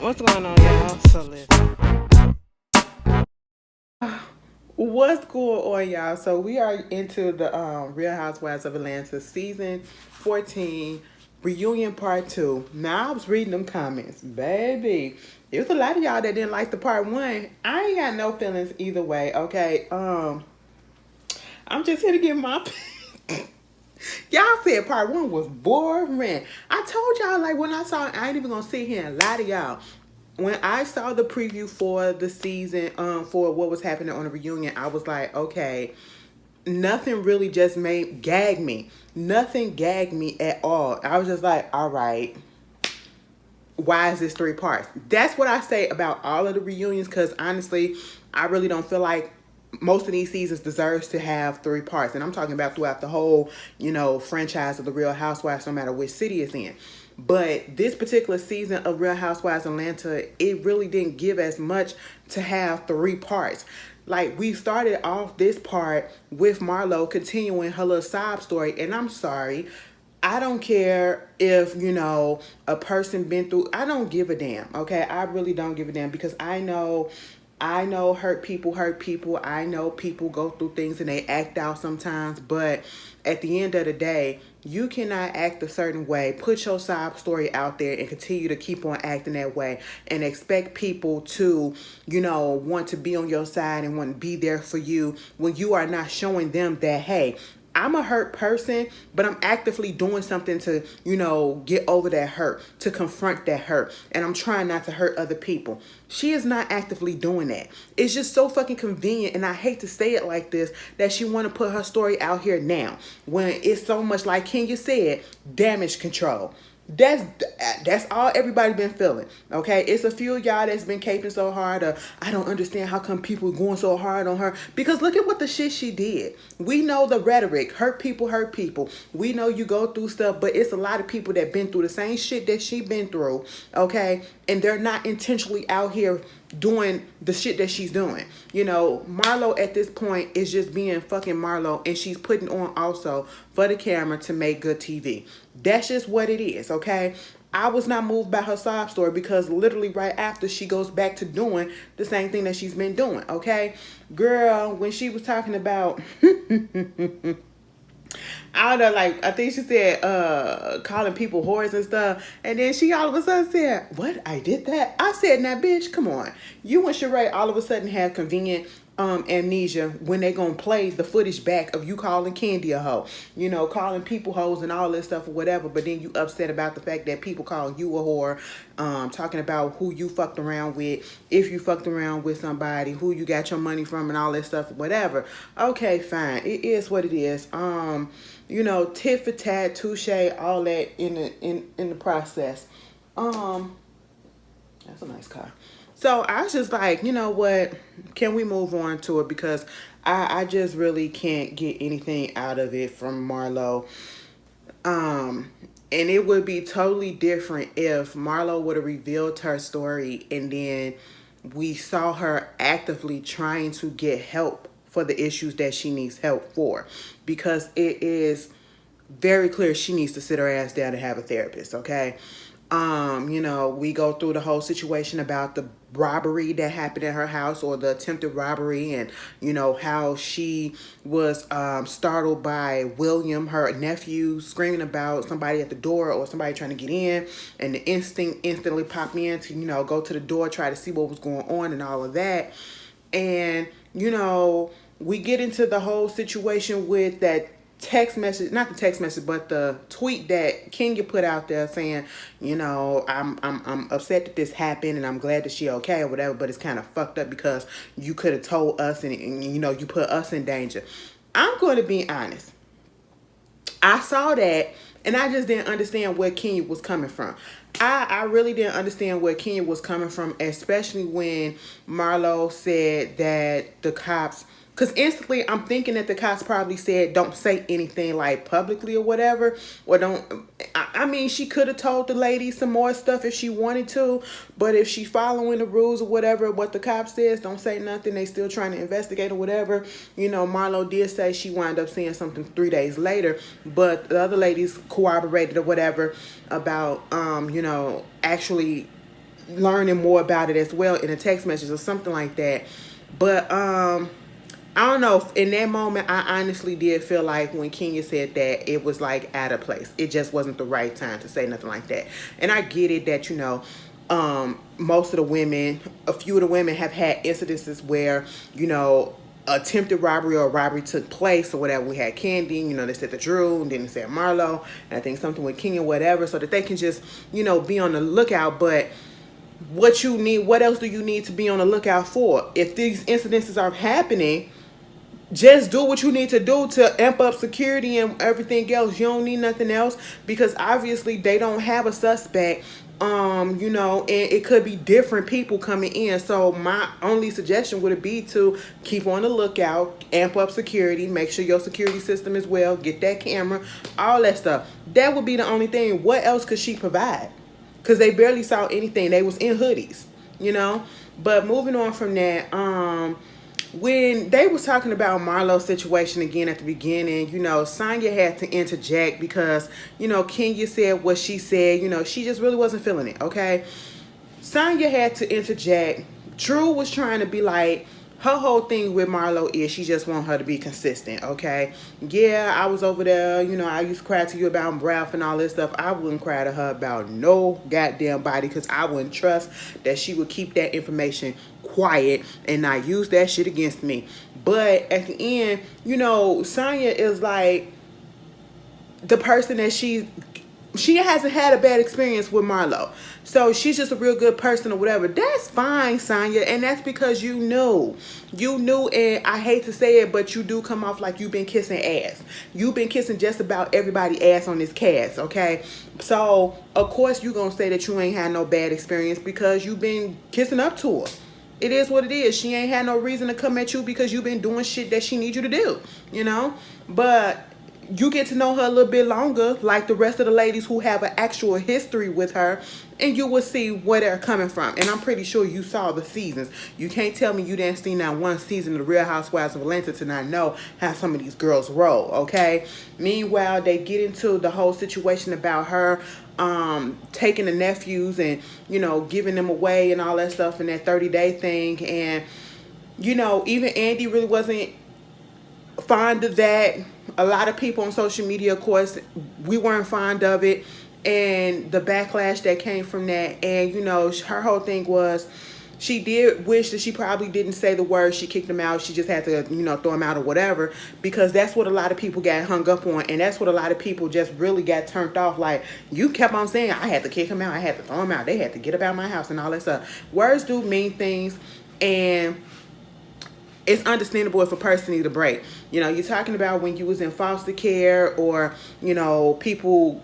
What's going on, y'all? So listen. What's going on, y'all? So we are into the Real Housewives of Atlanta season 14 reunion part 2. Now I was reading them comments, baby. There was a lot of y'all that didn't like the part 1. I ain't got no feelings either way. Okay. I'm just here to get my y'all said part 1 was boring. I told y'all, like, when I saw it, I ain't even gonna sit here and lie to y'all. When I saw the preview for the season, for what was happening on the reunion, I was like, okay, nothing really just made gag me. Nothing gagged me at all. I was just like, all right, why is this 3 parts? That's what I say about all of the reunions, because honestly, I really don't feel like most of these seasons deserves to have 3 parts. And I'm talking about throughout the whole, franchise of the Real Housewives, no matter which city it's in. But this particular season of Real Housewives Atlanta, it really didn't give as much to have 3 parts. Like, we started off this part with Marlo continuing her little sob story, and I'm sorry, I don't care if, a person been through, I don't give a damn. Okay. I really don't give a damn, because I know hurt people hurt people. I know people go through things and they act out sometimes, but at the end of the day, you cannot act a certain way, put your sob story out there and continue to keep on acting that way and expect people to, want to be on your side and want to be there for you when you are not showing them that, hey, I'm a hurt person, but I'm actively doing something to, get over that hurt, to confront that hurt. And I'm trying not to hurt other people. She is not actively doing that. It's just so fucking convenient. And I hate to say it like this, that she want to put her story out here now, when it's so much, like Kenya said, damage control. That's all everybody been feeling. Okay, it's a few of y'all that's been caping so hard. I don't understand how come people going so hard on her, because look at what the shit she did. We know the rhetoric, hurt people hurt people. We know you go through stuff, but it's a lot of people that been through the same shit that she been through. Okay, and they're not intentionally out here doing the shit that she's doing. Marlo at this point is just being fucking Marlo, and she's putting on also for the camera to make good TV. That's just what it is, okay? I was not moved by her sob story, because literally right after, she goes back to doing the same thing that she's been doing, okay? Girl, when she was talking about I don't know, like, I think she said calling people whores and stuff, and then she all of a sudden said, what, I did that? I said, now bitch, come on, you and Sheree all of a sudden have convenient amnesia when they gonna play the footage back of you calling Candy a hoe, calling people hoes and all this stuff or whatever, but then you upset about the fact that people call you a whore, talking about who you fucked around with, if you fucked around with somebody, who you got your money from and all this stuff, whatever. Okay, fine, it is what it is. Tit for tat, touche, all that in the process. That's a nice car. So I was just like, you know what? Can we move on to it? Because I just really can't get anything out of it from Marlo. And it would be totally different if Marlo would have revealed her story and then we saw her actively trying to get help for the issues that she needs help for. Because it is very clear she needs to sit her ass down and have a therapist, okay? We go through the whole situation about the robbery that happened in her house, or the attempted robbery, and how she was startled by William, her nephew, screaming about somebody at the door or somebody trying to get in, and the instinct instantly popped in to go to the door, try to see what was going on and all of that. And we get into the whole situation with that text message, not the text message, but the tweet that Kenya put out there saying, I'm upset that this happened and I'm glad that she okay or whatever, but it's kind of fucked up because you could have told us and you put us in danger. I'm going to be honest. I saw that and I just didn't understand where Kenya was coming from. I really didn't understand where Kenya was coming from, especially when Marlo said that the cops, because instantly I'm thinking that the cops probably said don't say anything like publicly or whatever, or don't. I mean, she could have told the lady some more stuff if she wanted to, but if she following the rules or whatever, what the cop says, don't say nothing. They still trying to investigate or whatever. Marlo did say she wound up saying something 3 days later, but the other ladies corroborated or whatever about actually learning more about it as well in a text message or something like that. But I don't know. In that moment, I honestly did feel like when Kenya said that, it was like out of place. It just wasn't the right time to say nothing like that. And I get it that, most of the women, a few of the women have had incidences where, attempted robbery or robbery took place or whatever. We had Candy, they said the Drew, and then they said Marlo, and I think something with Kenya, whatever, so that they can just, be on the lookout. But what else do you need to be on the lookout for? If these incidences are happening, just do what you need to do to amp up security and everything else. You don't need nothing else, because obviously they don't have a suspect. And it could be different people coming in. So my only suggestion would be to keep on the lookout, amp up security, make sure your security system is well, get that camera, all that stuff. That would be the only thing. What else could she provide? Because they barely saw anything. They was in hoodies. But moving on from that, when they was talking about Marlo's situation again at the beginning, Sanya had to interject because, Kenya said what she said. She just really wasn't feeling it, okay? Sanya had to interject. Drew was trying to be like, her whole thing with Marlo is she just want her to be consistent, okay? Yeah, I was over there, I used to cry to you about Ralph and all this stuff. I wouldn't cry to her about no goddamn body, because I wouldn't trust that she would keep that information quiet and not use that shit against me. But at the end, Sanya is like the person that she hasn't had a bad experience with Marlo. So she's just a real good person or whatever. That's fine, Sanya. And that's because you knew. You knew, and I hate to say it, but you do come off like you've been kissing ass. You've been kissing just about everybody's ass on this cast, okay? So, of course, you're going to say that you ain't had no bad experience because you've been kissing up to her. It is what it is. She ain't had no reason to come at you because you've been doing shit that she needs you to do, But you get to know her a little bit longer, like the rest of the ladies who have an actual history with her, and you will see where they're coming from. And I'm pretty sure you saw the seasons. You can't tell me you didn't see not one season of the Real Housewives of Atlanta to not know how some of these girls roll, okay? Meanwhile, they get into the whole situation about her taking the nephews and, giving them away and all that stuff in that 30-day thing. And, even Andy really wasn't fond of that. A lot of people on social media, of course, we weren't fond of it, and the backlash that came from that. And her whole thing was she did wish that she probably didn't say the words. She kicked him out. She just had to throw him out or whatever, because that's what a lot of people got hung up on, and that's what a lot of people just really got turned off. Like, you kept on saying I had to kick him out, I had to throw him out, they had to get about my house and all that stuff. Words do mean things, and it's understandable if a person needs a break. You're talking about when you was in foster care, or, people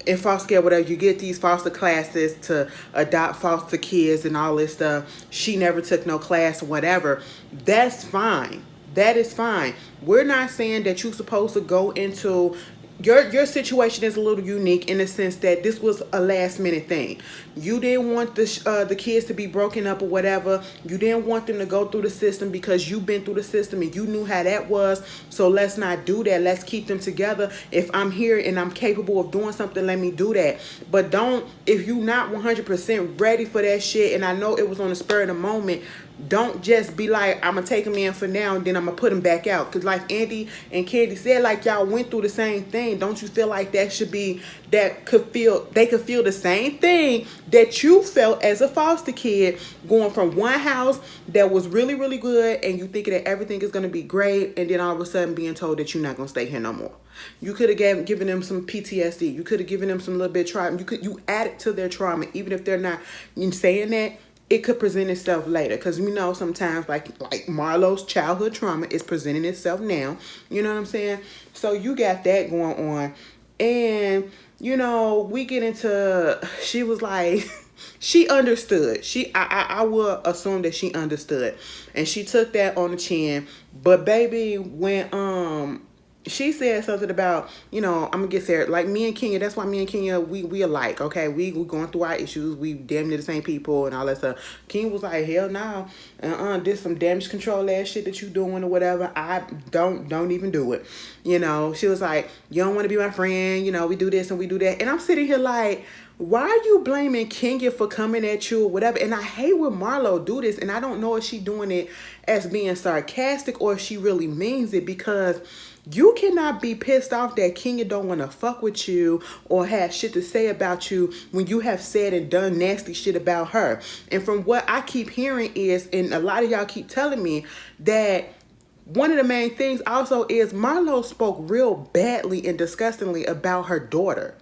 in foster care, whatever, you get these foster classes to adopt foster kids and all this stuff. She never took no class or whatever. That's fine. That is fine. We're not saying that you're supposed to go into your situation is a little unique in the sense that this was a last minute thing. You didn't want the kids to be broken up or whatever. You didn't want them to go through the system because you've been through the system and you knew how that was. So let's not do that. Let's keep them together. If I'm here and I'm capable of doing something, let me do that. But if you're not 100% ready for that shit, and I know it was on the spur of the moment, don't just be like, I'm going to take them in for now and then I'm going to put them back out. Because like Andy and Candy said, like, y'all went through the same thing. Don't you feel like they could feel the same thing that you felt as a foster kid, going from one house that was really, really good and you thinking that everything is going to be great, and then all of a sudden being told that you're not going to stay here no more. You could have given them some PTSD. You could have given them some little bit of trauma. You added to their trauma, even if they're not saying that. It could present itself later, because sometimes like Marlo's childhood trauma is presenting itself now. You know what I'm saying? So you got that going on, and we get into. She was like, she understood. I will assume that she understood, and she took that on the chin. But baby, when she said something about, I'm gonna get there. Like me and Kenya, that's why me and Kenya, we alike, okay? We going through our issues. We damn near the same people and all that stuff. Kenya was like, hell no. This some damage control ass shit that you doing or whatever. I don't even do it. She was like, you don't want to be my friend. We do this and we do that. And I'm sitting here like, Why are you blaming Kenya for coming at you or whatever? And I hate when Marlo do this, and I don't know if she doing it as being sarcastic or if she really means it, because you cannot be pissed off that Kenya don't want to fuck with you or have shit to say about you when you have said and done nasty shit about her. And from what I keep hearing is, and a lot of y'all keep telling me, that one of the main things also is Marlo spoke real badly and disgustingly about her daughter.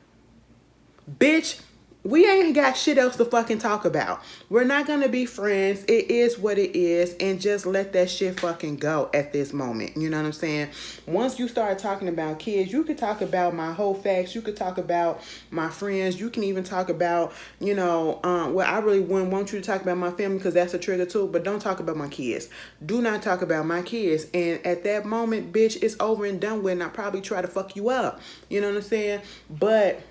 Bitch, we ain't got shit else to fucking talk about. We're not gonna be friends. It is what it is, and just let that shit fucking go at this moment. You know what I'm saying? Once you start talking about kids, you could talk about my whole facts. You could talk about my friends. You can even talk about, well, I really wouldn't want you to talk about my family because that's a trigger too, but don't talk about my kids. Do not talk about my kids. And at that moment, bitch, it's over and done with, and I probably try to fuck you up. You know what I'm saying? But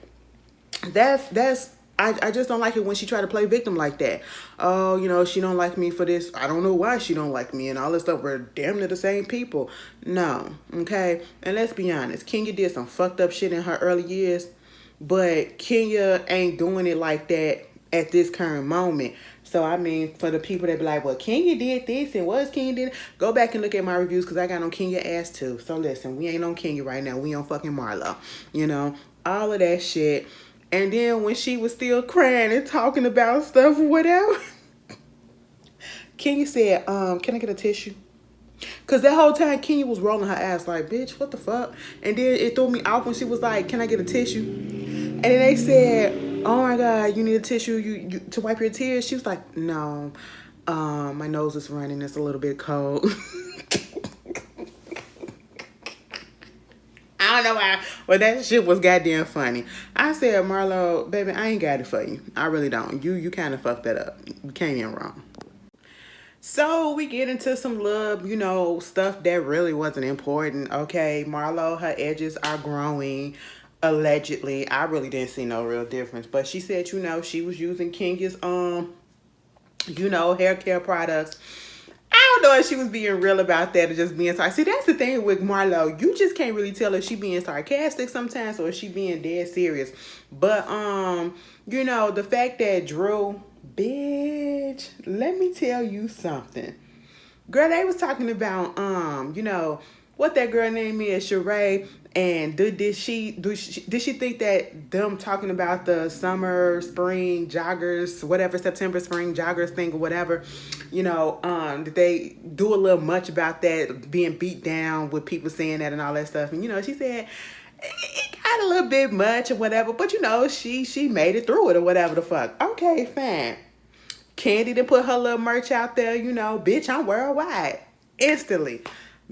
I just don't like it when she try to play victim like that. Oh, she don't like me for this. I don't know why she don't like me and all this stuff. We're damn near the same people. No, okay? And let's be honest. Kenya did some fucked up shit in her early years, but Kenya ain't doing it like that at this current moment. So, I mean, for the people that be like, well, Kenya did this and what's Kenya did, go back and look at my reviews because I got on Kenya ass too. So, listen, we ain't on Kenya right now. We on fucking Marlo. All of that shit. And then when she was still crying and talking about stuff or whatever, Kenya said, can I get a tissue? Because that whole time Kenya was rolling her ass like, bitch, what the fuck? And then it threw me off when she was like, can I get a tissue? And then they said, oh my God, you need a tissue you to wipe your tears? She was like, no, my nose is running. It's a little bit cold. I don't know why, but that shit was goddamn funny. I said, Marlo, baby, I ain't got it for you. I really don't. You kind of fucked that up. You came in wrong. So we get into some love, stuff that really wasn't important. Okay, Marlo, her edges are growing. Allegedly. I really didn't see no real difference. But she said, she was using Kenya's, hair care products. I don't know if she was being real about that or just being sorry. See, that's the thing with Marlo. You just can't really tell if she being sarcastic sometimes or if she being dead serious. But, the fact that Drew, bitch, let me tell you something. Girl, they was talking about, what that girl name is, Sheree, and did she think that them talking about the summer, spring joggers, whatever, September, spring joggers thing or whatever, did they do a little much about that being beat down with people saying that and all that stuff? And, she said it got a little bit much or whatever, but, she made it through it or whatever the fuck. Okay, fine. Candy done put her little merch out there, bitch, I'm worldwide. Instantly.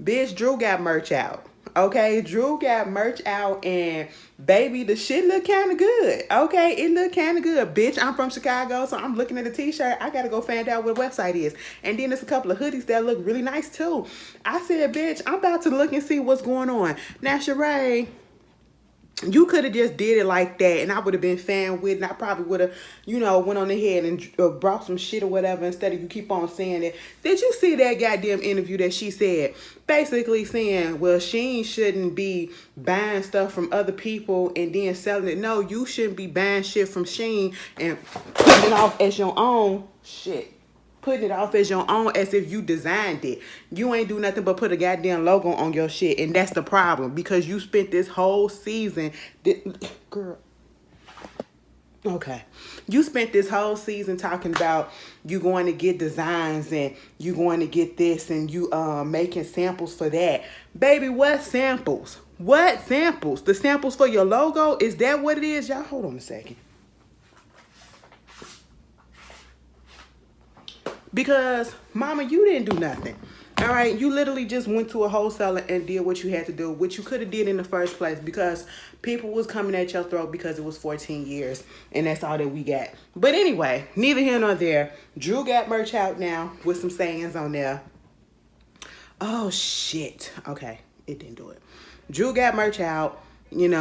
Bitch, Drew got merch out. Okay, Drew got merch out, and baby, the shit look kind of good. Okay, it look kind of good. Bitch, I'm from Chicago, so I'm looking at the t-shirt. I gotta go find out what the website is. And then there's a couple of hoodies that look really nice too. I said, bitch, I'm about to look and see what's going on. Now, Sheree, you could have just did it like that, and I would have been fan with, and I probably would have, went on ahead and brought some shit or whatever instead of you keep on saying it. Did you see that goddamn interview that she said? Basically saying, well, Sheen shouldn't be buying stuff from other people and then selling it. No, you shouldn't be buying shit from Sheen and putting it off as your own shit. Putting it off as your own as if you designed it. You ain't do nothing but put a goddamn logo on your shit. And that's the problem. Because you spent this whole season... Girl. Okay. You spent this whole season talking about you going to get designs and you going to get this and you making samples for that. Baby, what samples? What samples? The samples for your logo? Is that what it is? Y'all, hold on a second. Because, mama, you didn't do nothing. All right? You literally just went to a wholesaler and did what you had to do, which you could have did in the first place because people was coming at your throat because it was 14 years. And that's all that we got. But anyway, neither here nor there. Drew got merch out now with some sayings on there. Oh, shit. Okay. It didn't do it. Drew got merch out. It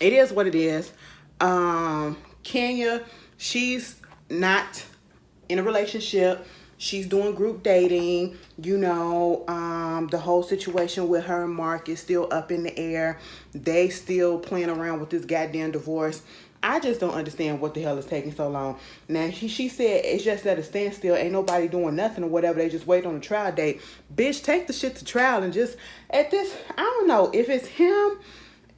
is what it is. Kenya, she's not in a relationship She's doing group dating. The whole situation with her and Mark is still up in the air. They still playing around with this goddamn divorce. I just don't understand what the hell is taking so long. Now, she said it's just at a standstill. Ain't nobody doing nothing or whatever. They just wait on the trial date. Bitch, take the shit to trial and just, at this, I don't know if it's him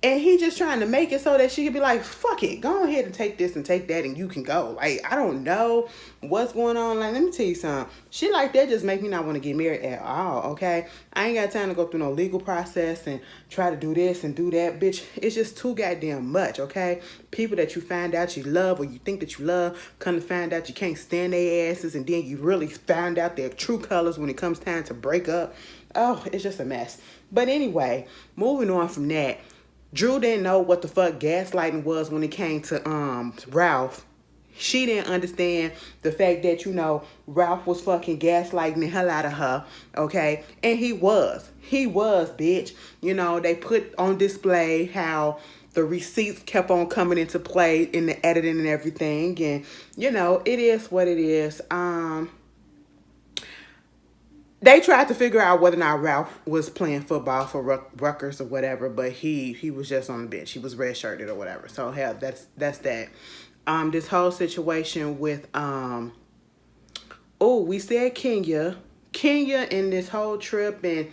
and he just trying to make it so that she could be like, fuck it, go ahead and take this and take that and you can go. Like, I don't know what's going on. Like, let me tell you something. Shit like that just make me not want to get married at all, okay? I ain't got time to go through no legal process and try to do this and do that. Bitch, it's just too goddamn much, okay? People that you find out you love or you think that you love, come to find out you can't stand their asses, and then you really found out their true colors when it comes time to break up. Oh, it's just a mess. But anyway, moving on from that, Drew didn't know what the fuck gaslighting was when it came to Ralph. She didn't understand the fact that, Ralph was fucking gaslighting the hell out of her, okay? And he was, bitch. They put on display how the receipts kept on coming into play in the editing and everything. And, it is what it is. They tried to figure out whether or not Ralph was playing football for Rutgers or whatever, but he was just on the bench. He was red-shirted or whatever. So, hell, that's that. This whole situation with, we said Kenya. Kenya in this whole trip and,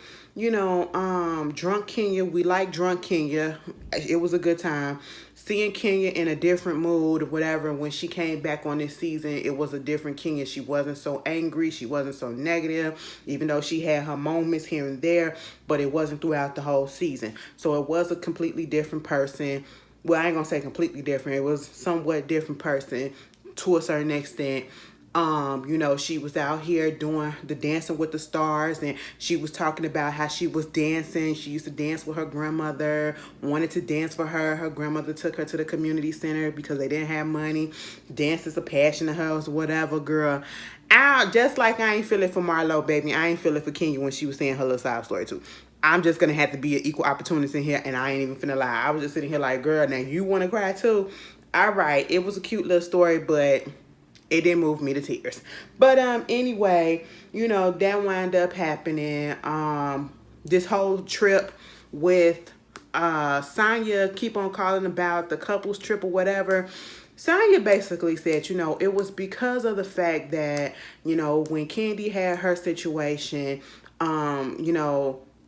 drunk Kenya. We like drunk Kenya. It was a good time. Seeing Kenya in a different mood or whatever, when she came back on this season, it was a different Kenya. She wasn't so angry. She wasn't so negative, even though she had her moments here and there, but it wasn't throughout the whole season. So it was a completely different person. Well, I ain't gonna say completely different. It was somewhat different person to a certain extent. She was out here doing the Dancing with the Stars, and she was talking about how she was dancing. She used to dance with her grandmother, wanted to dance for her. Her grandmother took her to the community center because they didn't have money. Dance is a passion of hers, whatever, girl. Just like I ain't feel it for Marlo, baby. I ain't feel it for Kenya when she was saying her little side story too. I'm just going to have to be an equal opportunist in here, and I ain't even finna lie. I was just sitting here like, girl, now you want to cry too? All right, it was a cute little story, but it didn't move me to tears. But anyway, that wound up happening. This whole trip with Sanya, keep on calling about the couples trip or whatever. Sanya basically said, it was because of the fact that, when Candy had her situation,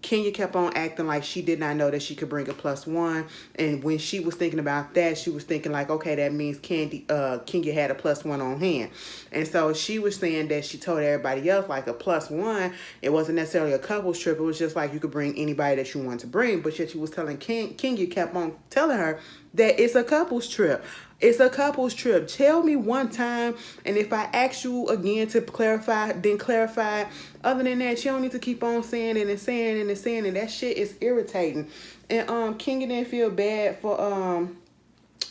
Kenya kept on acting like she did not know that she could bring a +1. And when she was thinking about that, she was thinking like, okay, that means Kenya had a +1 on hand. And so she was saying that she told everybody else like a +1, it wasn't necessarily a couples trip. It was just like you could bring anybody that you wanted to bring. But yet she was telling Kenya kept on telling her that it's a couples trip. It's a couples trip. Tell me one time, and if I ask you again to clarify, then clarify. Other than that, you don't need to keep on saying it and saying it and saying it. That shit is irritating. And Kenya didn't feel bad for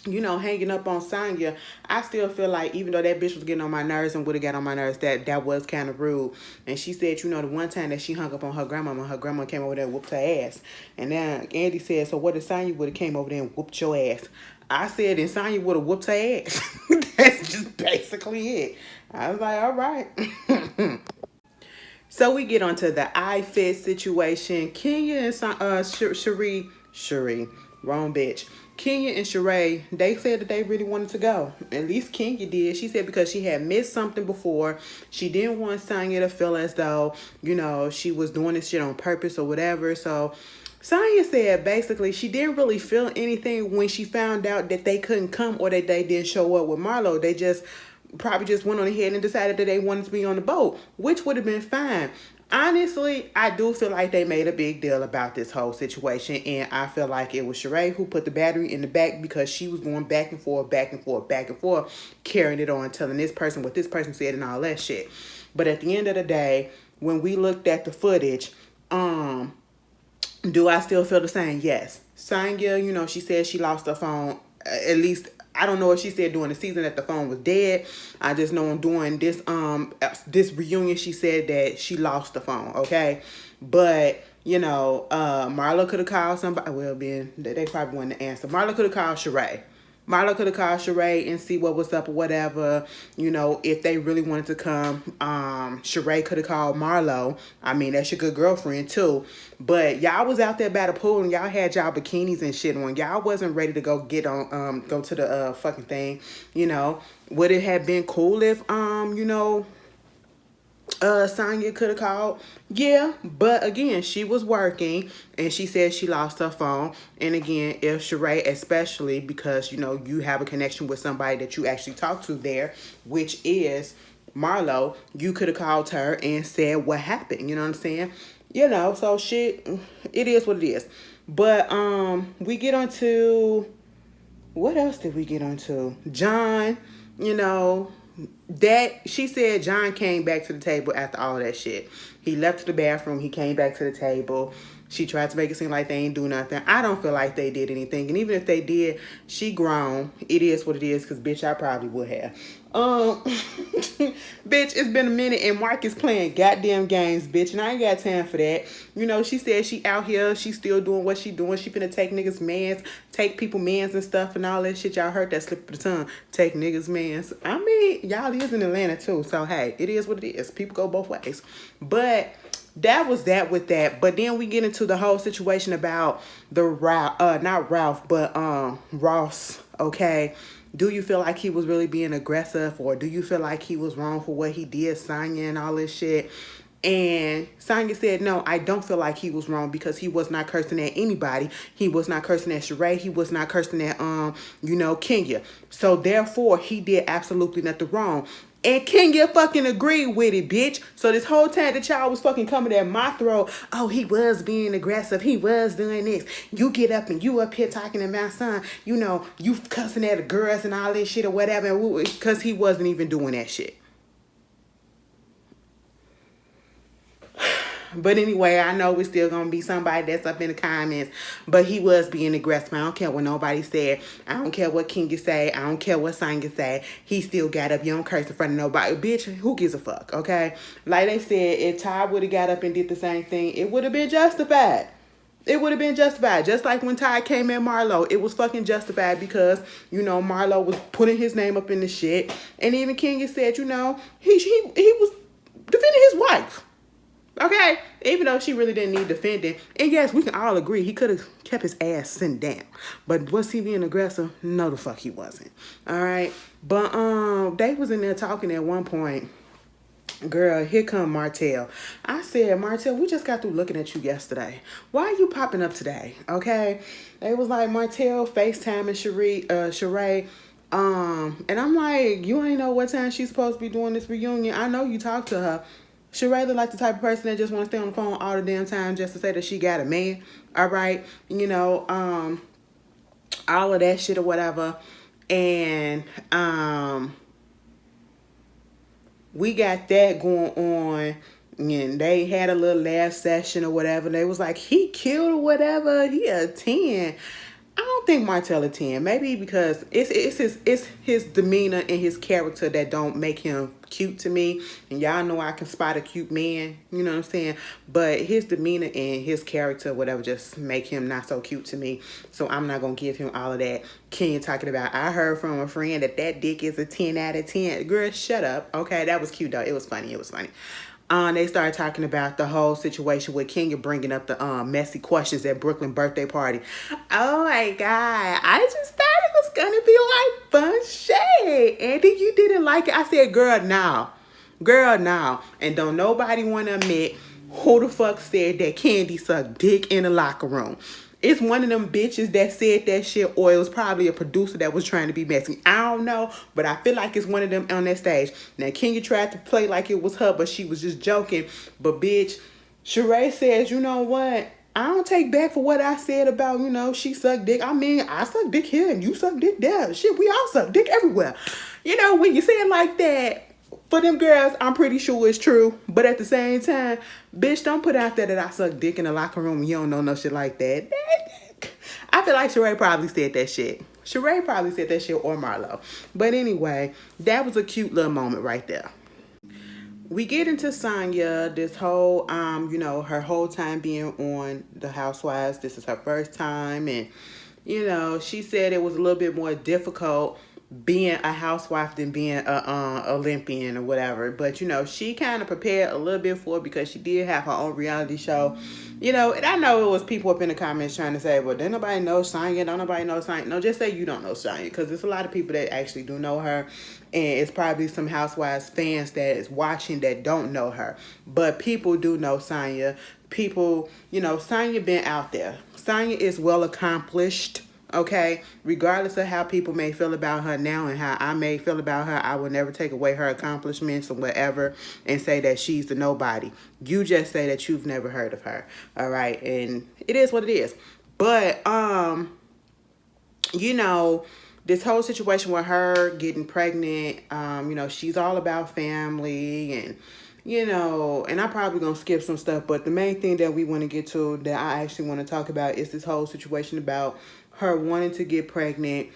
hanging up on Sanya. I still feel like even though that bitch was getting on my nerves and would have got on my nerves, that was kind of rude. And she said, the one time that she hung up on her grandma came over there and whooped her ass. And then Andy said, so what if Sanya would have came over there and whooped your ass? I said, and Sanya would have whooped her ass. That's just basically it. I was like, all right. So we get onto the iFit situation. Kenya and Sheree, wrong bitch. Kenya and Sheree, they said that they really wanted to go. At least Kenya did. She said because she had missed something before. She didn't want Sanya to feel as though, she was doing this shit on purpose or whatever. So Sanya said basically she didn't really feel anything when she found out that they couldn't come or that they didn't show up with Marlo. They probably just went on ahead and decided that they wanted to be on the boat, which would have been fine. Honestly, I do feel like they made a big deal about this whole situation, and I feel like it was Sheree who put the battery in the back because she was going back and forth, carrying it on, telling this person what this person said and all that shit. But at the end of the day, when we looked at the footage, do I still feel the same? Yes. Sanya, she said she lost her phone. At least, I don't know if she said during the season that the phone was dead. I just know during this reunion, she said that she lost the phone, okay? But, Marlo could have called somebody. Well, then, they probably wouldn't answer. Marlo could have called Sheree. Marlo could have called Sheree and see what was up or whatever. You know, if they really wanted to come, Sheree could have called Marlo. I mean, that's your good girlfriend too. But y'all was out there by the pool and y'all had y'all bikinis and shit on. Y'all wasn't ready to go get on, go to the fucking thing. You know, would it have been cool if, you know, Sanya could have called? Yeah, but again, she was working and she said she lost her phone. And again, if Sheree, especially because, you know, you have a connection with somebody that you actually talk to there, which is Marlo, you could have called her and said what happened. You know what I'm saying? You know, so shit, it is what it is. But we get on to, what else did we get onto? John, you know, that she said John came back to the table after all that shit. He left to the bathroom. He came back to the table. She tried to make it seem like they ain't do nothing. I don't feel like they did anything. And even if they did, she grown. It is what it is, because, bitch, I probably would have. Bitch, it's been a minute and Mark is playing goddamn games, bitch, and I ain't got time for that. You know, she said she out here, she still doing what she doing. She finna take niggas' mans, take people mans and stuff and all that shit. Y'all heard that slip of the tongue. Take niggas' mans. I mean, y'all is in Atlanta too, so hey, it is what it is. People go both ways. But that was that with that. But then we get into the whole situation about the not Ralph, but Ross, okay? Do you feel like he was really being aggressive, or do you feel like he was wrong for what he did, Sanya and all this shit? And Sanya said, no, I don't feel like he was wrong, because he was not cursing at anybody. He was not cursing at Sheree. He was not cursing at, you know, Kenya. So therefore, he did absolutely nothing wrong. And Kenya fucking agreed with it, bitch. So this whole time that y'all was fucking coming at my throat, oh, he was being aggressive. He was doing this. You get up and you up here talking to my son. You know, you cussing at the girls and all this shit or whatever, because he wasn't even doing that shit. But anyway, I know it's still gonna be somebody that's up in the comments, but he was being aggressive. I don't care what nobody said. I don't care what Kenya say. I don't care what Sanya say. He still got up. You don't curse in front of nobody. Bitch, who gives a fuck, okay? Like they said, if Ty would have got up and did the same thing, it would have been justified. It would have been justified. Just like when Ty came at Marlo, it was fucking justified because, you know, Marlo was putting his name up in the shit. And even Kenya said, you know, he was defending his wife. Okay? Even though she really didn't need defending. And yes, we can all agree he could have kept his ass sitting down. But was he being aggressive? No, the fuck he wasn't. Alright? But they was in there talking at one point. Girl, here come Martell. I said, Martell, we just got through looking at you yesterday. Why are you popping up today? Okay? They was like, Martell, FaceTime and Sheree. And I'm like, you ain't know what time she's supposed to be doing this reunion. I know you talked to her. Sheree look like the type of person that just want to stay on the phone all the damn time just to say that she got a man. All right. You know, all of that shit or whatever. And we got that going on. And they had a little last session or whatever. They was like, he killed or whatever. He a 10. I don't think Martell a 10. Maybe because it's his demeanor and his character that don't make him cute to me. And y'all know I can spot a cute man. You know what I'm saying? But his demeanor and his character, whatever, just make him not so cute to me. So I'm not going to give him all of that. Kenya talking about, I heard from a friend that dick is a 10 out of 10. Girl, shut up. Okay, that was cute though. It was funny. It was funny. They started talking about the whole situation with Kenya bringing up the messy questions at Brooklyn birthday party. Oh my God. I just thought it was going to be like fun shit. Andy, you didn't like it. I said, girl, now. Girl, now. And don't nobody want to admit who the fuck said that Candy sucked dick in the locker room. It's one of them bitches that said that shit, or it was probably a producer that was trying to be messy. I don't know, but I feel like it's one of them on that stage. Now, Kenya tried to play like it was her, but she was just joking. But, bitch, Sheree says, you know what? I don't take back for what I said about, you know, she sucked dick. I mean, I suck dick here and you suck dick there. Shit, we all suck dick everywhere. You know, when you say it like that, for them girls, I'm pretty sure it's true. But at the same time, bitch, don't put out there that I suck dick in the locker room. You don't know no shit like that. I feel like Sheree probably said that shit. Sheree probably said that shit, or Marlo. But anyway, that was a cute little moment right there. We get into Sanya, this whole, you know, her whole time being on the Housewives. This is her first time, and she said it was a little bit more difficult being a housewife than being a Olympian or whatever. But she kind of prepared a little bit for it because she did have her own reality show. And I know it was people up in the comments trying to say, well, don't nobody know Sanya, don't nobody know Sanya. No, just say you don't know Sanya, because there's a lot of people that actually do know her, and it's probably some Housewives fans that is watching that don't know her. But people do know Sanya. People, Sanya been out there. Sanya is well accomplished. Okay, regardless of how people may feel about her now and how I may feel about her, I will never take away her accomplishments or whatever and say that she's the nobody. You just say that you've never heard of her. All right, and it is what it is. But this whole situation with her getting pregnant, she's all about family and and I'm probably going to skip some stuff, but the main thing that we want to get to that I actually want to talk about is this whole situation about her wanting to get pregnant.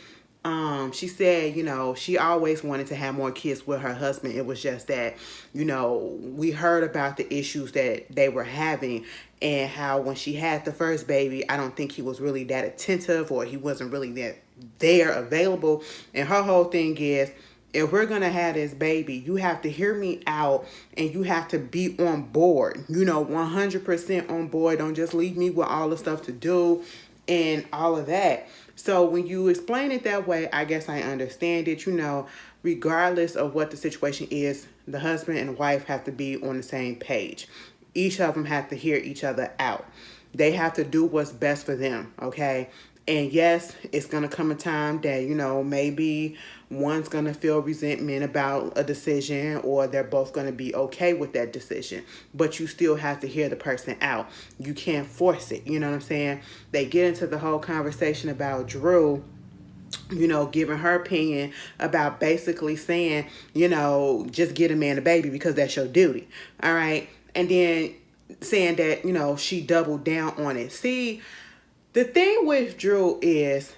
She said, she always wanted to have more kids with her husband. It was just that, we heard about the issues that they were having and how when she had the first baby, I don't think he was really that attentive or he wasn't really that there available. And her whole thing is, if we're going to have this baby, you have to hear me out and you have to be on board, 100% on board. Don't just leave me with all the stuff to do and all of that. So when you explain it that way, I guess I understand it. Regardless of what the situation is, the husband and wife have to be on the same page. Each of them have to hear each other out. They have to do what's best for them, okay? And yes, it's going to come a time that, maybe one's going to feel resentment about a decision or they're both going to be okay with that decision. But you still have to hear the person out. You can't force it. You know what I'm saying? They get into the whole conversation about Drew, giving her opinion about basically saying, just get a man a baby because that's your duty. All right. And then saying that, she doubled down on it. See, the thing with Drew is,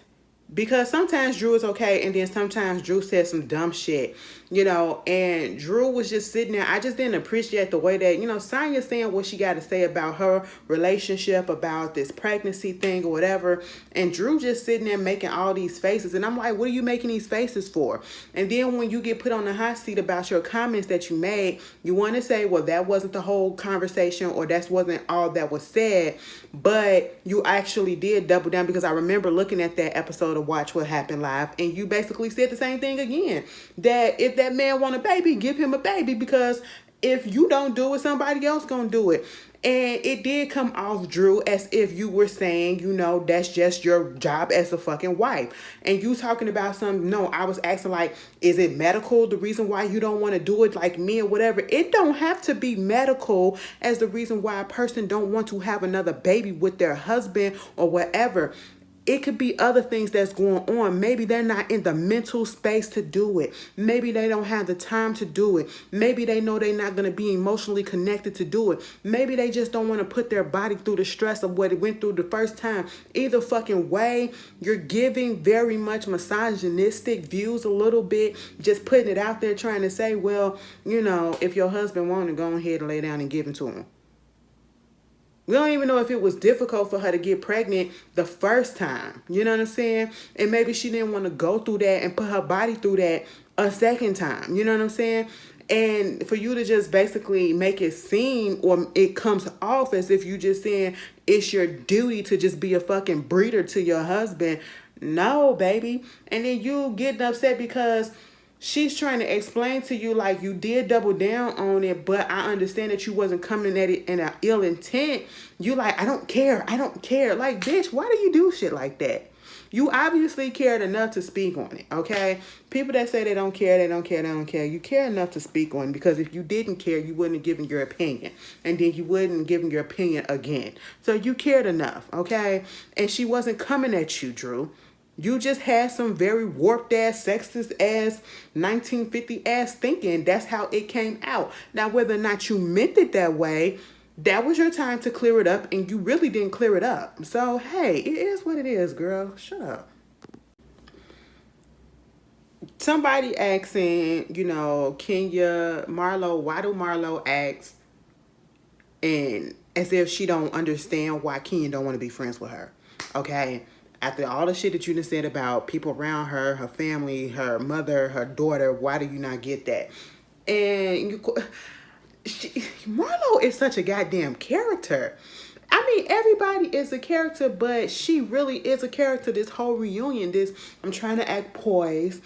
because sometimes Drew is okay and then sometimes Drew says some dumb shit, and Drew was just sitting there. I just didn't appreciate the way that, Sanya saying what she got to say about her relationship, about this pregnancy thing or whatever. And Drew just sitting there making all these faces. And I'm like, what are you making these faces for? And then when you get put on the hot seat about your comments that you made, you want to say, well, that wasn't the whole conversation or that wasn't all that was said. But you actually did double down, because I remember looking at that episode of Watch What Happened Live, and you basically said the same thing again, that if that man want a baby, give him a baby, because if you don't do it, somebody else gonna do it. And it did come off, Drew, as if you were saying, that's just your job as a fucking wife. And you talking about no, I was asking like, is it medical, the reason why you don't want to do it like me or whatever? It don't have to be medical as the reason why a person don't want to have another baby with their husband or whatever. It could be other things that's going on. Maybe they're not in the mental space to do it. Maybe they don't have the time to do it. Maybe they know they're not going to be emotionally connected to do it. Maybe they just don't want to put their body through the stress of what it went through the first time. Either fucking way, you're giving very much misogynistic views a little bit, just putting it out there trying to say, well, if your husband wanted, go ahead and lay down and give it to him. We don't even know if it was difficult for her to get pregnant the first time. You know what I'm saying? And maybe she didn't want to go through that and put her body through that a second time. You know what I'm saying? And for you to just basically make it seem, or it comes off as if you just saying it's your duty to just be a fucking breeder to your husband. No, baby. And then you getting upset because she's trying to explain to you like you did double down on it, but I understand that you wasn't coming at it in an ill intent. You like, I don't care. Like, bitch, why do you do shit like that? You obviously cared enough to speak on it, okay? People that say they don't care. You care enough to speak on it, because if you didn't care, you wouldn't have given your opinion. And then you wouldn't have given your opinion again. So you cared enough, okay? And she wasn't coming at you, Drew. You just had some very warped ass, sexist ass, 1950 ass thinking. That's how it came out. Now, whether or not you meant it that way, that was your time to clear it up, and you really didn't clear it up. So, hey, it is what it is, girl. Shut up. Somebody asking, Kenya, Marlo, why do Marlo ask and as if she don't understand why Kenya don't want to be friends with her? Okay? after all the shit that you done said about people around her, her family, her mother, her daughter, why do you not get that? And Marlo is such a goddamn character. I mean, everybody is a character, but she really is a character. This whole reunion, this I'm trying to act poised,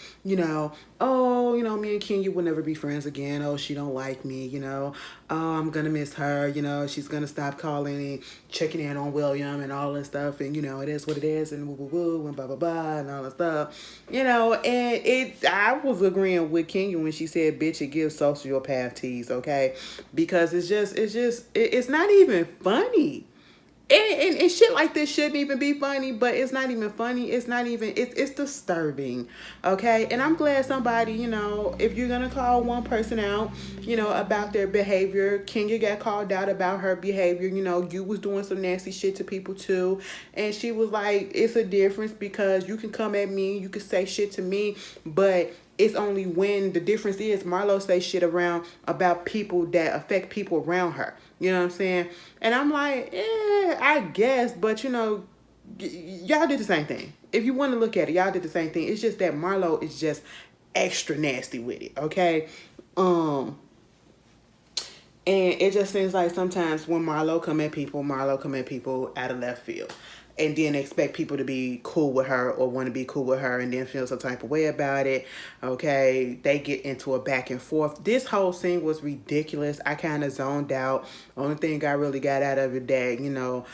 Oh, me and Kenya will never be friends again. Oh, she don't like me, Oh, I'm gonna miss her. She's gonna stop calling and checking in on William and all that stuff. And it is what it is, and woo woo woo and blah blah blah and all that stuff. I was agreeing with Kenya when she said, "Bitch, it gives sociopath tease," okay, because it's not even funny. And shit like this shouldn't even be funny, but it's not even funny. It's disturbing. Okay. And I'm glad somebody, if you're going to call one person out, about their behavior, Kenya got called out about her behavior. You was doing some nasty shit to people too. And she was like, it's a difference because you can come at me, you can say shit to me, but it's only when the difference is Marlo say shit around about people that affect people around her. You know what I'm saying? And I'm like, I guess, but y'all did the same thing. If you want to look at it, y'all did the same thing. It's just that Marlo is just extra nasty with it, okay? And it just seems like sometimes when Marlo come at people out of left field. And then expect people to be cool with her or want to be cool with her and then feel some type of way about it. Okay, they get into a back and forth. This whole scene was ridiculous. I kind of zoned out. Only thing I really got out of it that,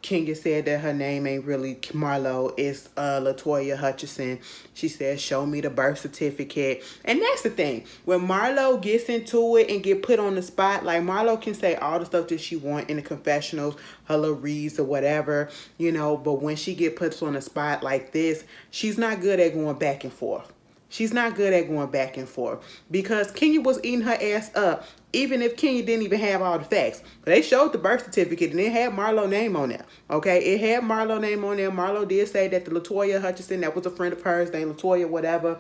Kenya said that her name ain't really Marlo, it's Latoya Hutchinson. She said, show me the birth certificate. And that's the thing. When Marlo gets into it and get put on the spot, like Marlo can say all the stuff that she want in the confessionals, her little reads or whatever, but when she get put on the spot like this, she's not good at going back and forth. She's not good at going back and forth because Kenya was eating her ass up, even if Kenya didn't even have all the facts. But they showed the birth certificate and it had Marlo's name on there. Okay, it had Marlo's name on there. Marlo did say that the Latoya Hutchinson, that was a friend of hers, named Latoya, whatever,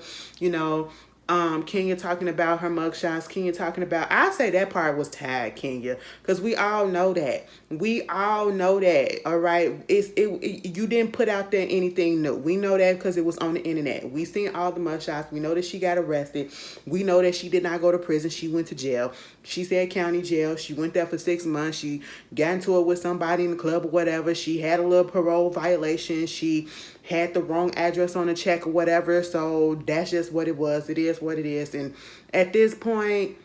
Kenya talking about her mugshots. Kenya talking about, I say that part was tied, Kenya, because we all know that. We all know that. All right, you didn't put out there anything new. We know that because it was on the internet. We seen all the mugshots. We know that she got arrested. We know that she did not go to prison. She went to jail. She said county jail. She went there for 6 months. She got into it with somebody in the club or whatever. She had a little parole violation. She had the wrong address on the check or whatever. So that's just what it was. It is what it is. And at this point,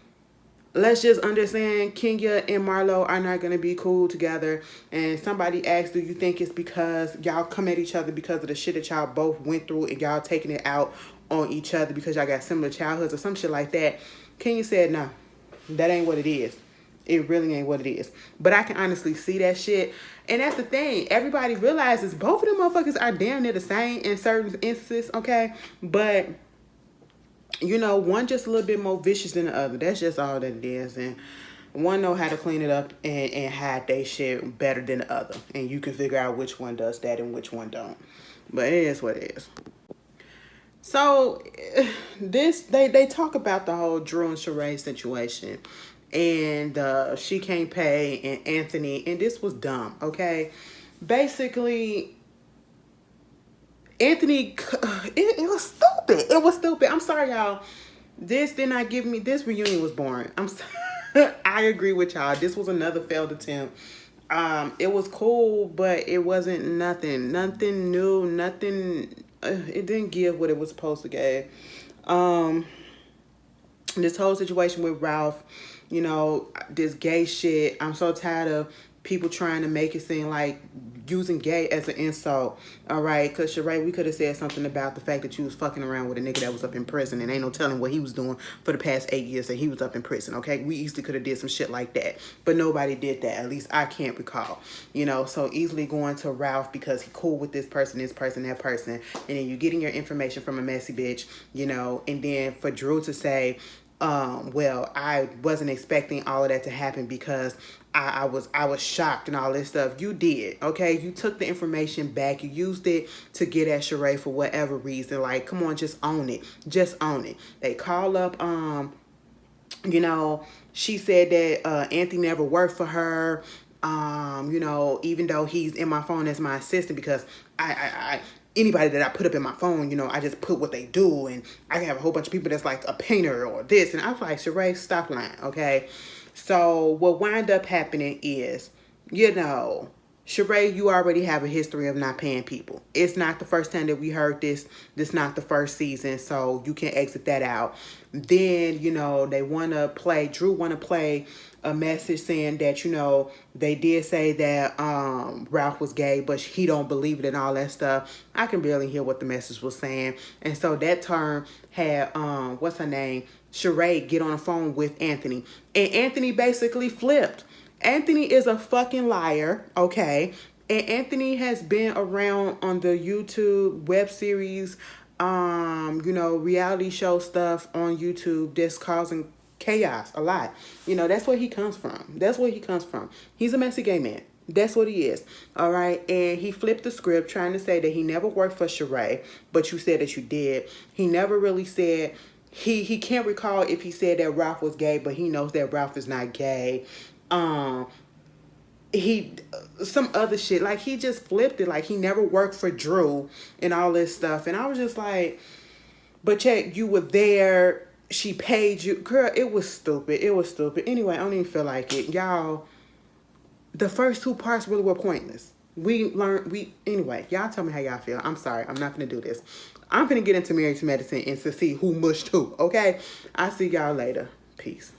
let's just understand Kenya and Marlo are not going to be cool together. And somebody asked, do you think it's because y'all come at each other because of the shit that y'all both went through and y'all taking it out on each other because y'all got similar childhoods or some shit like that? Kenya said, no, that ain't what it is. It really ain't what it is. But I can honestly see that shit. And that's the thing. Everybody realizes both of them motherfuckers are damn near the same in certain instances, okay? But, one just a little bit more vicious than the other. That's just all that it is. And one know how to clean it up and hide their shit better than the other. And you can figure out which one does that and which one don't. But it is what it is. So, they talk about the whole Drew and Sheree situation. And she can't pay, and Anthony, and this was dumb, okay? Basically, Anthony, it was stupid. It was stupid. I'm sorry, y'all. This reunion was boring. I agree with y'all. This was another failed attempt. It was cool, but it wasn't nothing new, nothing, it didn't give what it was supposed to give. This whole situation with Ralph, this gay shit. I'm so tired of people trying to make it seem like using gay as an insult. All right, because Sheree, we could have said something about the fact that you was fucking around with a nigga that was up in prison and ain't no telling what he was doing for the past 8 years that he was up in prison. Okay, we easily could have did some shit like that, but nobody did that. At least I can't recall. So easily going to Ralph because he cool with this person, that person, and then you getting your information from a messy bitch. And then for Drew to say, well, I wasn't expecting all of that to happen because I was shocked and all this stuff. You did, okay? You took the information back. You used it to get at Sheree for whatever reason. Like, come on, just own it. Just own it. They call up, she said that Anthony never worked for her. Even though he's in my phone as my assistant because I anybody that I put up in my phone, you know, I just put what they do, and I have a whole bunch of people that's like a painter or this, and I was like, Sheree, stop lying, okay? So what wind up happening is, you know, Sheree, you already have a history of not paying people. It's not the first time that we heard this. This not the first season, so you can exit that out. Then, you know, they want to play, Drew want to play a message saying that, you know, they did say that Ralph was gay, but he don't believe it and all that stuff. I can barely hear what the message was saying. And so that term had, what's her name? Sheree get on the phone with Anthony. And Anthony basically flipped. Anthony is a fucking liar, okay? And Anthony has been around on the YouTube web series, you know, reality show stuff on YouTube that's causing chaos a lot. You know, that's where he comes from. That's where he comes from. He's a messy gay man. That's what he is. All right. And he flipped the script trying to say that he never worked for Sheree, but you said that you did. He never really said, he can't recall if he said that Ralph was gay, but he knows that Ralph is not gay. He some other shit, like he just flipped it, like he never worked for Drew and all this stuff. And I was just like, but check, you were there, she paid you. Girl, it was stupid. It was stupid. Anyway, I don't even feel like it, y'all. The first two parts really were pointless. Anyway, y'all tell me how y'all feel. I'm sorry, I'm not gonna do this. I'm gonna get into Married to Medicine and to see who mushed who, okay? I'll see y'all later. Peace.